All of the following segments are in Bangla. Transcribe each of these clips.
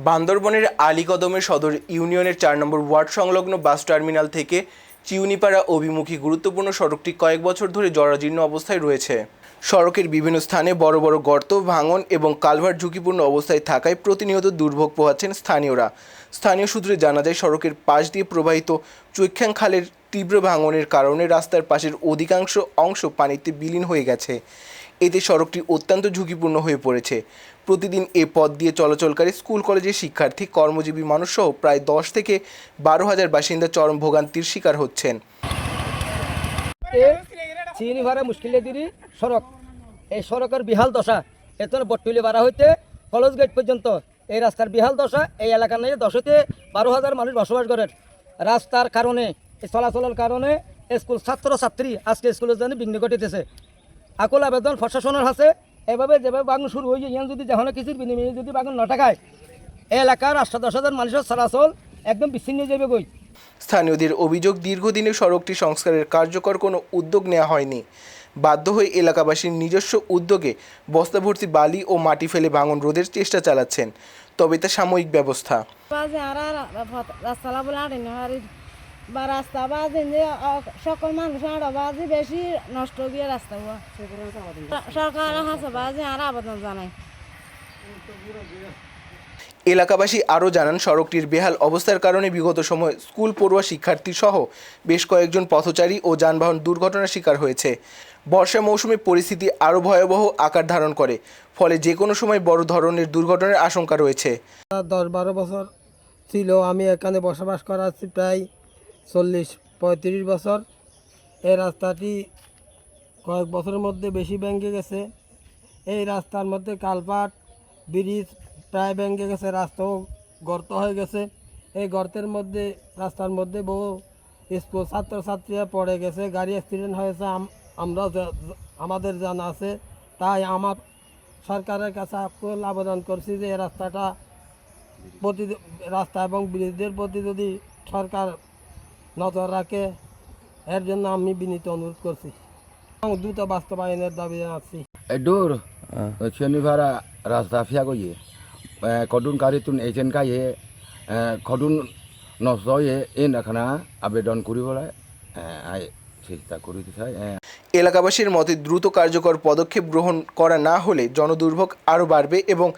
বান্দরবনের আলীকদমের সদর ইউনিয়নের ৪ নম্বর ওয়ার্ড সংলগ্ন বাস টার্মিনাল থেকে চিউনিপাড়া অভিমুখী গুরুত্বপূর্ণ সড়কটি কয়েক বছর ধরে জরাজীর্ণ অবস্থায় রয়েছে। সড়কের বিভিন্ন স্থানে বড় বড় গর্ত, ভাঙন এবং কালভার্ট ঝুঁকিপূর্ণ অবস্থায় থাকায় প্রতিনিয়ত দুর্ভোগ পোহাচ্ছেন স্থানীয়রা। স্থানীয় সূত্রে জানা যায়, সড়কের পাশ দিয়ে প্রবাহিত চৈখ্যাং খালের তীব্র ভাঙনের কারণে রাস্তার পাশের অধিকাংশ অংশ পানিতে বিলীন হয়ে গেছে। এতে সড়কটি অত্যন্ত ঝুঁকিপূর্ণ হয়ে পড়েছে। প্রতিদিন এ পথ দিয়ে চলাচলকারী স্কুল কলেজের শিক্ষার্থী, কর্মজীবী মানুষসহ প্রায় 10 থেকে 12,000 বাসিন্দা চরম ভোগান্তির শিকার হচ্ছেন। চিনিভাড়া মুশকিলেদিরি সড়ক, এই সড়কের বিহাল দশা। এত বটতুলি বাড়া হইতে কলেজ গেট পর্যন্ত এই রাস্তার বিহাল দশা। এই এলাকার নিয়ে 10 থেকে 12,000 মানুষ বসবাস করেন। রাস্তার কারণে, চলাচলের কারণে স্কুল ছাত্রছাত্রী আজকে স্কুলের জন্য বিঘ্ন ঘটিতেছে। আকুল আবেদন প্রশাসনের কাছে, এভাবে যেভাবে বাগান শুরু হয়ে ইয়ান যদি যেখানে কিছুর বিনিময়ে যদি বাগান না টাকায়, এই এলাকার 8-10,000 মানুষের চলাচল একদম বিচ্ছিন্ন যাবে বই। স্থানীয়দের অভিযোগ, দীর্ঘদিনে সড়কটি সংস্কারের কার্যকর কোনো উদ্যোগ নেওয়া হয়নি। বাধ্য হয়ে এলাকাবাসীর নিজস্ব উদ্যোগে বস্তা ভর্তি বালি ও মাটি ফেলে ভাঙন রোধের চেষ্টা চালাচ্ছেন, তবে তা সাময়িক ব্যবস্থা। বা রাস্তা বাজে যে সকল মানুষ আরো বাজে বেশি নষ্ট গিয়ে রাস্তা সরকার হাসে বাজে আর আবেদন জানাই। এলাকাবাসী আরও জানান, সড়কটির বেহাল অবস্থার কারণে বিগত সময়ে স্কুল পড়ুয়া শিক্ষার্থী সহ বেশ কয়েকজন পথচারী ও যানবাহন দুর্ঘটনার শিকার হয়েছে। বর্ষা মৌসুমে পরিস্থিতি আরও ভয়াবহ আকার ধারণ করে, ফলে যে কোনো সময় বড় ধরনের দুর্ঘটনার আশঙ্কা রয়েছে। 10-12 বছর ছিল আমি এখানে বসবাস করাচ্ছি, প্রায় 40-35 বছর। এই রাস্তাটি কয়েক বছরের মধ্যে বেশি ভেঙে গেছে। এই রাস্তার মধ্যে কালভার্ট, ব্রিজ প্রায় ভেঙে গেছে, রাস্তাও গর্ত হয়ে গেছে। এই গর্তের মধ্যে, রাস্তার মধ্যে বহু স্কুল ছাত্রছাত্রীরা পড়ে গেছে, গাড়ি অ্যাক্সিডেন্ট হয়েছে, আমরা আমাদের জানা আছে। তাই আমার সরকারের কাছে আকুল আবেদন করছি যে এই রাস্তাটা রাস্তা এবং ব্রিজের প্রতি যদি সরকার নজর রাখে, এর জন্য আমি বিনীত অনুরোধ করছি এবং দ্রুত বাস্তবায়নের দাবি জানাচ্ছি। Edur, Cianivara রাস্তা ফিয়া গিয়ে কডুন কারিতুন এজেন্ট গায়ে কডুন নজয়ে এন এখানা আবেদন করিবলাই চেষ্টা করিতে চাই। এলাকাবাসীর মতে, দ্রুত কার্যকর পদক্ষেপ গ্রহণ করা না হলে জনদুর্ভোগ আরও বাড়বে এবং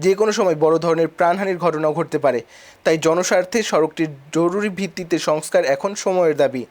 যে কোনো সময় বড় ধরনের প্রাণহানির ঘটনাও ঘটতে পারে। তাই জনস্বার্থে সড়কটির জরুরি ভিত্তিতে সংস্কার এখন সময়ের দাবি।